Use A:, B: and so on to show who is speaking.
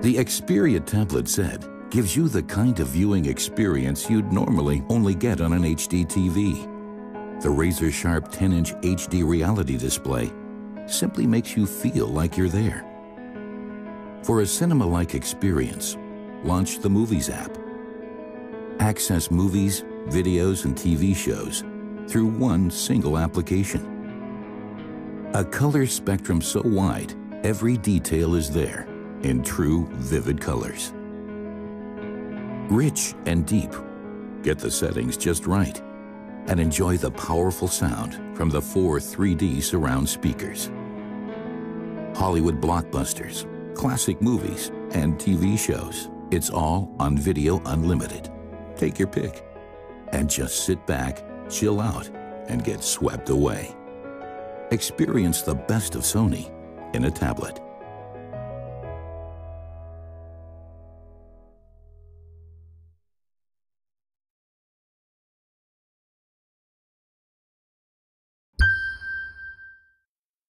A: The Xperia tablet Z gives you the kind of viewing experience you'd normally only get on an HD TV. The razor-sharp 10-inch HD reality display simply makes you feel like you're there. For a cinema-like experience, launch the Movies app. Access movies, videos, and TV shows through one single application. A color spectrum so wide, every detail is there in true, vivid colors. Rich and deep. Get the settings just right and enjoy the powerful sound from the 4 3D surround speakers. Hollywood blockbusters, classic movies, and TV shows. It's all on Video Unlimited. Take your pick and just sit back, chill out, and get swept away. Experience the best of Sony in a tablet.